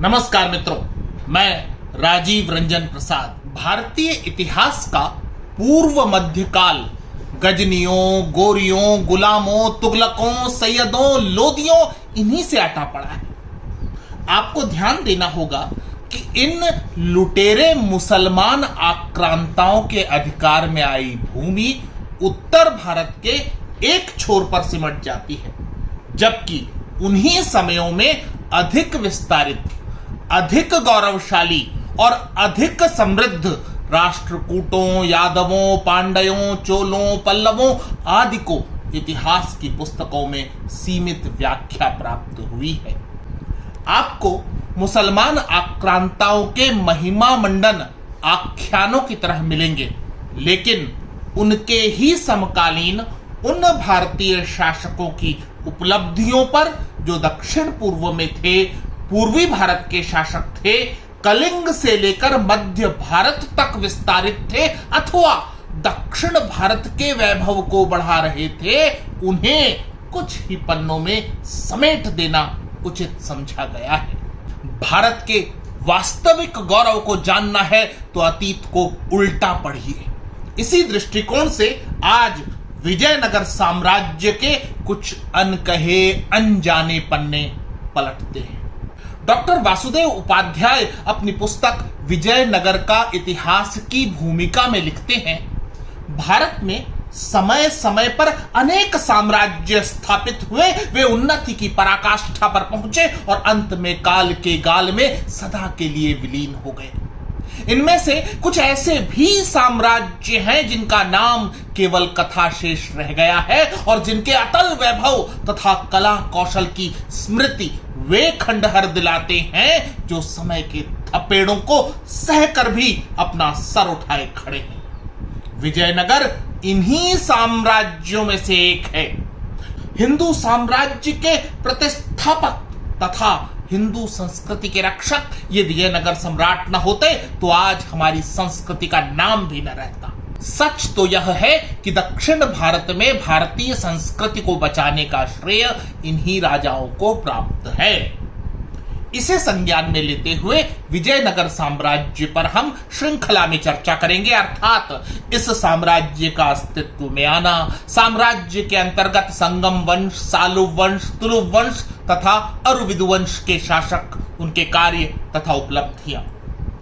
नमस्कार मित्रों, मैं राजीव रंजन प्रसाद। भारतीय इतिहास का पूर्व मध्यकाल गजनियों, गोरियों, गुलामों, तुगलकों, सैयदों, लोदियों इन्हीं से अटा पड़ा है। आपको ध्यान देना होगा कि इन लुटेरे मुसलमान आक्रांताओं के अधिकार में आई भूमि उत्तर भारत के एक छोर पर सिमट जाती है, जबकि उन्हीं समयों में अधिक विस्तारित, अधिक गौरवशाली और अधिक समृद्ध राष्ट्रकूटों, यादवों, पांड्यों, चोलों, पल्लवों आदि को इतिहास की पुस्तकों में सीमित व्याख्या प्राप्त हुई है। आपको मुसलमान आक्रांताओं के महिमा मंडन आख्यानों की तरह मिलेंगे, लेकिन उनके ही समकालीन उन भारतीय शासकों की उपलब्धियों पर जो दक्षिण पूर्व में थे, पूर्वी भारत के शासक थे, कलिंग से लेकर मध्य भारत तक विस्तारित थे अथवा दक्षिण भारत के वैभव को बढ़ा रहे थे, उन्हें कुछ ही पन्नों में समेट देना उचित समझा गया है। भारत के वास्तविक गौरव को जानना है तो अतीत को उल्टा पढ़िए। इसी दृष्टिकोण से आज विजयनगर साम्राज्य के कुछ अनकहे अनजाने पन्ने पलटते हैं। डॉक्टर वासुदेव उपाध्याय अपनी पुस्तक विजयनगर का इतिहास की भूमिका में लिखते हैं, भारत में समय समय पर अनेक साम्राज्य स्थापित हुए, वे उन्नति की पराकाष्ठा पर पहुंचे और अंत में काल के गाल में सदा के लिए विलीन हो गए। इनमें से कुछ ऐसे भी साम्राज्य हैं जिनका नाम केवल कथा शेष रह गया है और जिनके अतल वैभव तथा कला कौशल की स्मृति वे खंडहर दिलाते हैं जो समय के थपेड़ों को सहकर भी अपना सर उठाए खड़े हैं। विजयनगर इन्हीं साम्राज्यों में से एक है। हिंदू साम्राज्य के प्रतिष्ठापक तथा हिंदू संस्कृति के रक्षक ये विजयनगर सम्राट न होते तो आज हमारी संस्कृति का नाम भी न रहता। सच तो यह है कि दक्षिण भारत में भारतीय संस्कृति को बचाने का श्रेय इन्हीं राजाओं को प्राप्त है। इसे संज्ञान में लेते हुए विजयनगर साम्राज्य पर हम श्रृंखला में चर्चा करेंगे, अर्थात इस साम्राज्य का अस्तित्व में आना, साम्राज्य के अंतर्गत संगम वंश, सालु वंश, तुलु वंश तथा अरुविदु वंश के शासक, उनके कार्य तथा उपलब्धियां।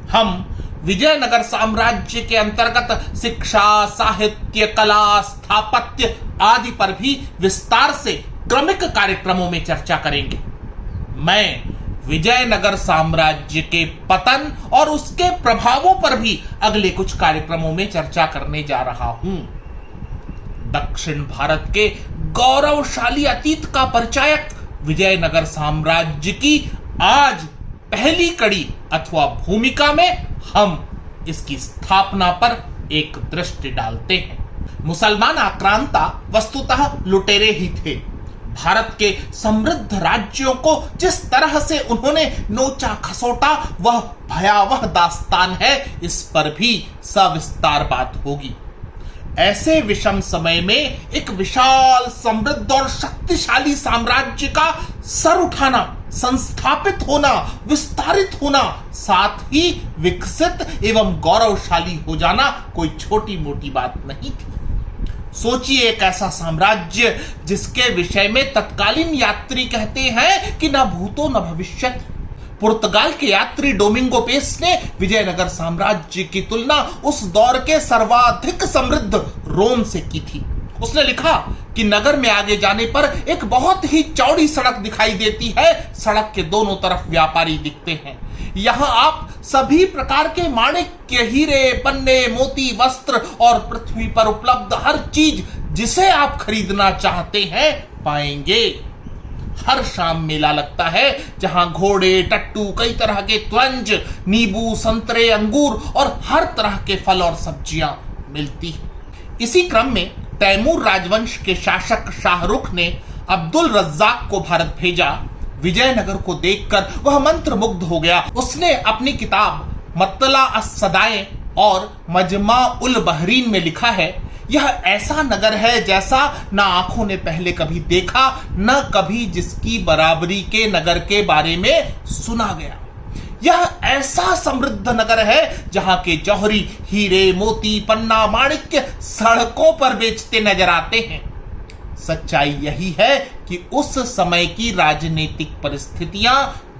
हम विजयनगर साम्राज्य के अंतर्गत शिक्षा, साहित्य, कला, स्थापत्य आदि पर भी विस्तार से क्रमिक कार्यक्रमों में चर्चा करेंगे। मैं विजयनगर साम्राज्य के पतन और उसके प्रभावों पर भी अगले कुछ कार्यक्रमों में चर्चा करने जा रहा हूं। दक्षिण भारत के गौरवशाली अतीत का परिचायक विजयनगर साम्राज्य की आज पहली कड़ी अथवा भूमिका में हम इसकी स्थापना पर एक दृष्टि डालते हैं। मुसलमान आक्रांता वस्तुतः लुटेरे ही थे। भारत के समृद्ध राज्यों को जिस तरह से उन्होंने नोचा खसोटा वह भयावह दास्तान है, इस पर भी सविस्तार बात होगी। ऐसे विषम समय में एक विशाल, समृद्ध और शक्तिशाली साम्राज्य का सर उठाना, संस्थापित होना, विस्तारित होना, साथ ही विकसित एवं गौरवशाली हो जाना कोई छोटी मोटी बात नहीं थी। सोचिए, एक ऐसा साम्राज्य जिसके विषय में तत्कालीन यात्री कहते हैं कि न भूतो न भविष्यत। पुर्तगाल के यात्री डोमिंगो पेस ने विजयनगर साम्राज्य की तुलना उस दौर के सर्वाधिक समृद्ध रोम से की थी। उसने लिखा कि नगर में आगे जाने पर एक बहुत ही चौड़ी सड़क दिखाई देती है। सड़क के दोनों तरफ व्यापारी दिखते हैं। यहां आप सभी प्रकार के माणिक्य, हीरे, पन्ने, मोती, वस्त्र और पृथ्वी पर उपलब्ध हर चीज जिसे आप खरीदना चाहते हैं पाएंगे। हर शाम मेला लगता है जहां घोड़े, टट्टू, कई तरह के त्वंज, नींबू, संतरे, अंगूर और हर तरह के फल और सब्जियां मिलती हैं। इसी क्रम में तैमूर राजवंश के शासक शाहरुख ने अब्दुल रज्जाक को भारत भेजा। विजयनगर को देखकर वह मंत्रमुग्ध हो गया। उसने अपनी किताब मत्तला अस-सदाए और मजमा उल बहरीन में लिखा है, यह ऐसा नगर है जैसा न आंखों ने पहले कभी देखा, न कभी जिसकी बराबरी के नगर के बारे में सुना गया। यह ऐसा समृद्ध नगर है जहां के जौहरी हीरे मोती पन्ना माणिक्य सड़कों पर बेचते नजर आते हैं। सच्चाई यही है कि उस समय की राजनीतिक परिस्थितियां,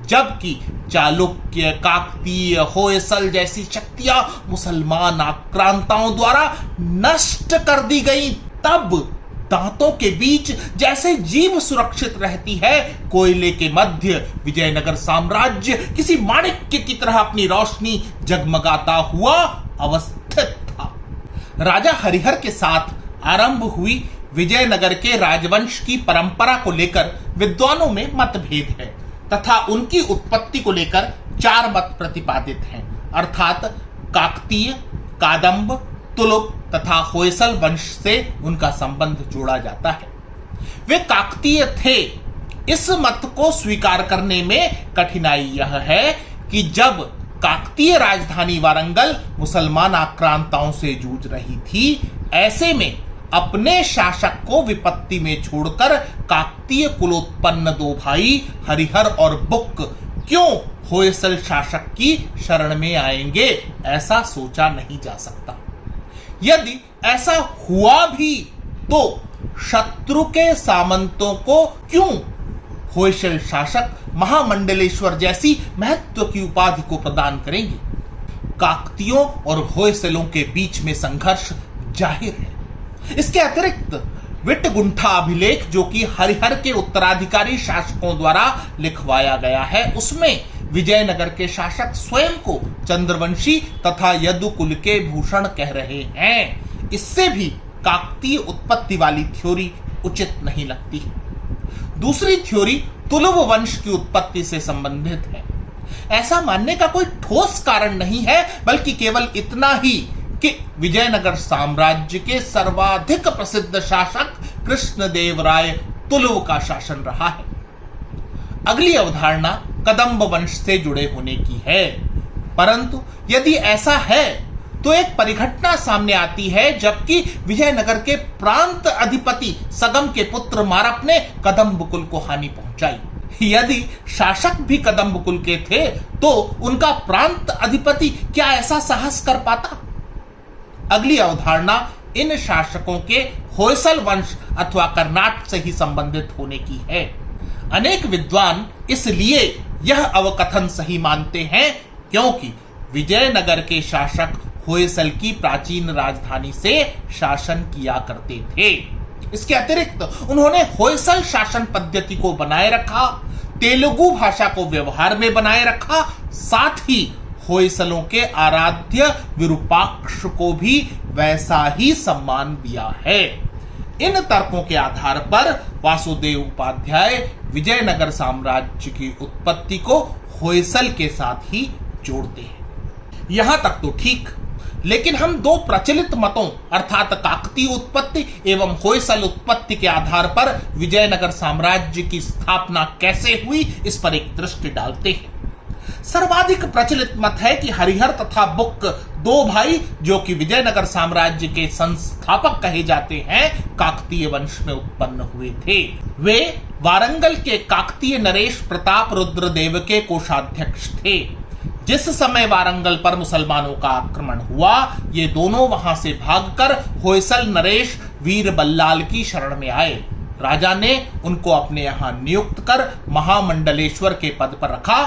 जबकि चालुक्य, काकतीय, होयसल जैसी शक्तियां मुसलमान आक्रांताओं द्वारा नष्ट कर दी गई, तब दांतों के बीच जैसे जीभ सुरक्षित रहती है, कोयले के मध्य विजयनगर साम्राज्य किसी माणिक्य की तरह अपनी रोशनी जगमगाता हुआ अवस्थित था। राजा हरिहर के साथ आरंभ हुई विजयनगर के राजवंश की परंपरा को लेकर विद्वानों में मतभेद है तथा उनकी उत्पत्ति को लेकर 4 मत प्रतिपादित हैं, अर्थात काकतीय, कादंब, तुलुक तथा होयसल वंश से उनका संबंध जोड़ा जाता है। वे काकतीय थे। इस मत को स्वीकार करने में कठिनाई यह है कि जब काकतीय राजधानी वारंगल मुसलमान आक्रांताओं से जूझ रही थी, ऐसे में अपने शासक को विपत्ति में छोड़कर काकतीय कुलोत्पन्न 2 भाई हरिहर और बुक्क क्यों होयसल शासक की शरण में आएंगे, ऐसा सोचा नहीं जा सकता। यदि ऐसा हुआ भी तो शत्रु के सामंतों को क्यों होयसल शासक महामंडलेश्वर जैसी महत्व की उपाधि को प्रदान करेंगे। काकतियों और होयसलों के बीच में संघर्ष जाहिर है। इसके अतिरिक्त विटगुंठा अभिलेख, जो कि हरिहर के उत्तराधिकारी शासकों द्वारा लिखवाया गया है, उसमें विजयनगर के शासक स्वयं को चंद्रवंशी तथा यदुकुल के भूषण कह रहे हैं। इससे भी काकतीय उत्पत्ति वाली थ्योरी उचित नहीं लगती। दूसरी थ्योरी तुलुव वंश की उत्पत्ति से संबंधित है। ऐसा मानने का कोई ठोस कारण नहीं है, बल्कि केवल इतना ही कि विजयनगर साम्राज्य के सर्वाधिक प्रसिद्ध शासक कृष्णदेव राय तुलुव का शासन रहा है। अगली अवधारणा कदंब वंश से जुड़े होने की है, परंतु यदि ऐसा है तो एक परिघटना सामने आती है, जबकि विजयनगर के प्रांत अधिपति सगम के पुत्र मारप ने कदंब कुल को हानि पहुंचाई। यदि शासक भी कदंब कुल के थे तो उनका प्रांत अधिपति क्या ऐसा साहस कर पाता। अगली अवधारणा इन शासकों के होयसल वंश अथवा कर्नाट से ही संबंधित होने की है। अनेक विद्वान इसलिए यह अवकथन सही मानते हैं क्योंकि विजयनगर के शासक होयसल की प्राचीन राजधानी से शासन किया करते थे। इसके अतिरिक्त उन्होंने होयसल शासन पद्धति को बनाए रखा, तेलुगु भाषा को व्यवहार में बनाए रखा, साथ ही होयसलों के आराध्य विरूपाक्ष को भी वैसा ही सम्मान दिया है। इन तर्कों के आधार पर वासुदेव उपाध्याय विजयनगर साम्राज्य की उत्पत्ति को होयसल के साथ ही जोड़ते हैं। यहां तक तो ठीक, लेकिन हम 2 प्रचलित मतों अर्थात काकतीय उत्पत्ति एवं होयसल उत्पत्ति के आधार पर विजयनगर साम्राज्य की स्थापना कैसे हुई, इस पर एक दृष्टि डालते हैं। सर्वाधिक प्रचलित मत है कि हरिहर तथा बुक्क 2 भाई, जो कि विजयनगर साम्राज्य के संस्थापक कहे जाते हैं, काकतीय वंश में उत्पन्न हुए थे। वे वारंगल के काकतीय नरेश प्रताप रुद्रदेव के कोषाध्यक्ष थे। जिस समय वारंगल पर मुसलमानों का आक्रमण हुआ, ये दोनों वहां से भागकर होयसल नरेश वीर बल्लाल की शरण में आए। राजा ने उनको अपने यहां नियुक्त कर महामंडलेश्वर के पद पर रखा।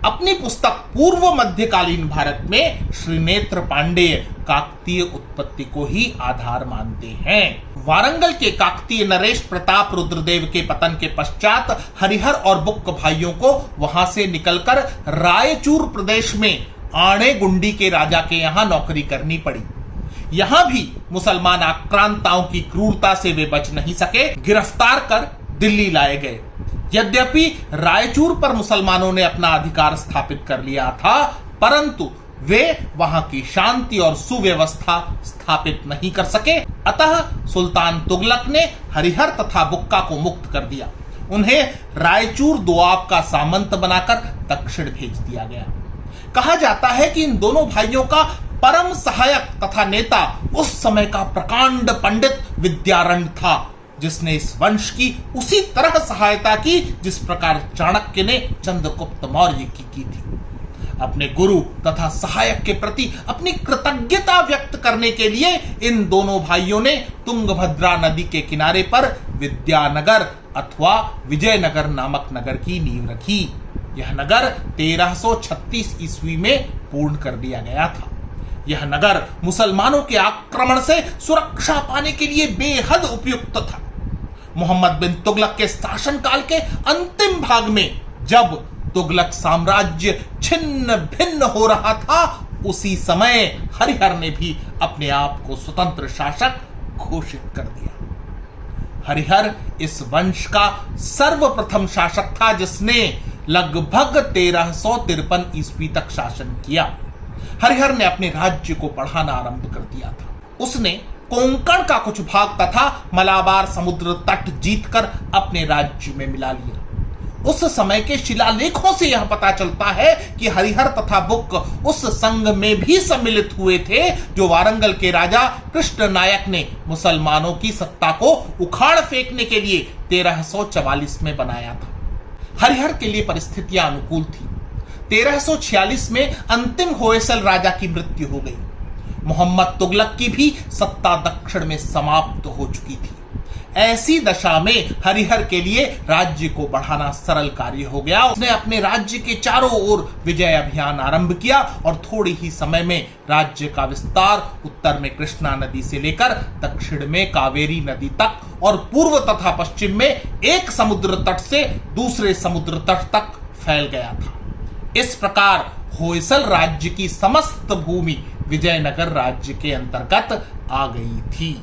अपनी पुस्तक पूर्व मध्यकालीन भारत में श्री नेत्र पांडेय काकतीय उत्पत्ति को ही आधार मानते हैं। वारंगल के काकतीय नरेश प्रताप रुद्रदेव के पतन के पश्चात हरिहर और बुक्क भाइयों को वहां से निकलकर रायचूर प्रदेश में आणे गुंडी के राजा के यहां नौकरी करनी पड़ी। यहां भी मुसलमान आक्रांताओं की क्रूरता से वे बच नहीं सके, गिरफ्तार कर दिल्ली लाए गए। यद्यपि रायचूर पर मुसलमानों ने अपना अधिकार स्थापित कर लिया था, परंतु वे वहां की शांति और सुव्यवस्था स्थापित नहीं कर सके। अतः सुल्तान तुगलक ने हरिहर तथा बुक्का को मुक्त कर दिया। उन्हें रायचूर दोआब का सामंत बनाकर दक्षिण भेज दिया गया। कहा जाता है कि इन दोनों भाइयों का परम सहायक तथा नेता उस समय का प्रकांड पंडित विद्यारण्य था, जिसने इस वंश की उसी तरह सहायता की जिस प्रकार चाणक्य ने चंद्रगुप्त मौर्य की थी। अपने गुरु तथा सहायक के प्रति अपनी कृतज्ञता व्यक्त करने के लिए इन दोनों भाइयों ने तुंगभद्रा नदी के किनारे पर विद्यानगर अथवा विजयनगर नामक नगर की नींव रखी। यह नगर 1336 ईस्वी में पूर्ण कर दिया गया था। यह नगर मुसलमानों के आक्रमण से सुरक्षा पाने के लिए बेहद उपयुक्त था। मोहम्मद बिन तुगलक के शासनकाल के अंतिम भाग में जब तुगलक साम्राज्य छिन्न भिन्न हो रहा था, उसी समय हरिहर ने भी अपने आप को स्वतंत्र शासक घोषित कर दिया। हरिहर इस वंश का सर्वप्रथम शासक था जिसने लगभग 1353 ईस्वी तक शासन किया। हरिहर ने अपने राज्य को बढ़ाना आरंभ कर दिया था। उसने कोंकण का कुछ भाग तथा मलाबार समुद्र तट जीतकर अपने राज्य में मिला लिया। उस समय के शिलालेखों से यह पता चलता है कि हरिहर तथा बुक्क उस संघ में भी सम्मिलित हुए थे जो वारंगल के राजा कृष्ण नायक ने मुसलमानों की सत्ता को उखाड़ फेंकने के लिए 1344 में बनाया था। हरिहर के लिए परिस्थितियां अनुकूल थी। 1346 में अंतिम होयसल राजा की मृत्यु हो गई। मोहम्मद तुगलक की भी सत्ता दक्षिण में समाप्त हो चुकी थी। ऐसी दशा में हरिहर के लिए राज्य को बढ़ाना सरल कार्य हो गया। उसने अपने राज्य के चारों ओर विजय अभियान आरंभ किया और थोड़ी ही समय में राज्य का विस्तार उत्तर में कृष्णा नदी से लेकर दक्षिण में कावेरी नदी तक और पूर्व तथा पश्चिम में एक समुद्र तट से दूसरे समुद्र तट तक फैल गया था। इस प्रकार होयसल राज्य की समस्त भूमि विजयनगर राज्य के अंतर्गत आ गई थी।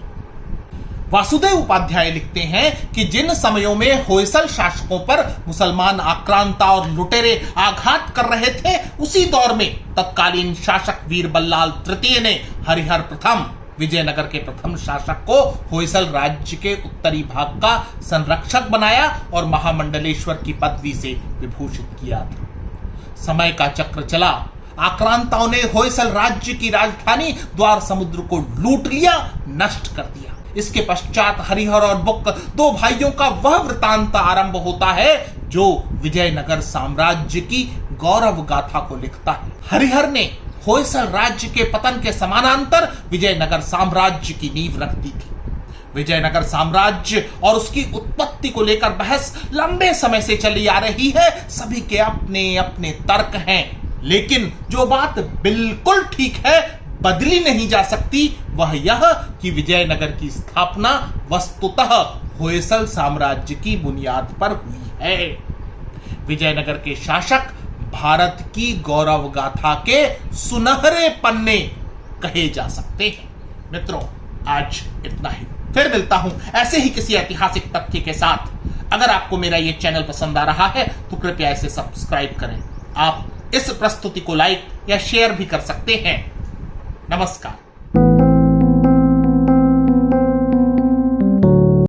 वासुदेव उपाध्याय लिखते हैं कि जिन समयों में होयसल शासकों पर मुसलमान आक्रांता और लुटेरे आघात कर रहे थे, उसी दौर में तत्कालीन शासक वीर बल्लाल तृतीय ने हरिहर प्रथम विजयनगर के प्रथम शासक को होयसल राज्य के उत्तरी भाग का संरक्षक बनाया और महामंडलेश्वर की पदवी से विभूषित किया था। समय का चक्र चला। आक्रांताओं ने होयसल राज्य की राजधानी द्वार समुद्र को लूट लिया, नष्ट कर दिया। इसके पश्चात हरिहर और बुक्क दो भाइयों का वह वृतांत आरंभ होता है जो विजयनगर साम्राज्य की गौरव गाथा को लिखता है। हरिहर ने होयसल राज्य के पतन के समानांतर विजयनगर साम्राज्य की नींव रख दी थी। विजयनगर साम्राज्य और उसकी उत्पत्ति को लेकर बहस लंबे समय से चली आ रही है। सभी के अपने अपने तर्क हैं, लेकिन जो बात बिल्कुल ठीक है, बदली नहीं जा सकती, वह यह कि विजयनगर की स्थापना वस्तुतः होयसल साम्राज्य की बुनियाद पर हुई है। विजयनगर के शासक भारत की गौरव गाथा के सुनहरे पन्ने कहे जा सकते हैं। मित्रों, आज इतना ही। फिर मिलता हूं ऐसे ही किसी ऐतिहासिक तथ्य के साथ। अगर आपको मेरा यह चैनल पसंद आ रहा है तो कृपया इसे सब्सक्राइब करें। आप इस प्रस्तुति को लाइक या शेयर भी कर सकते हैं। नमस्कार।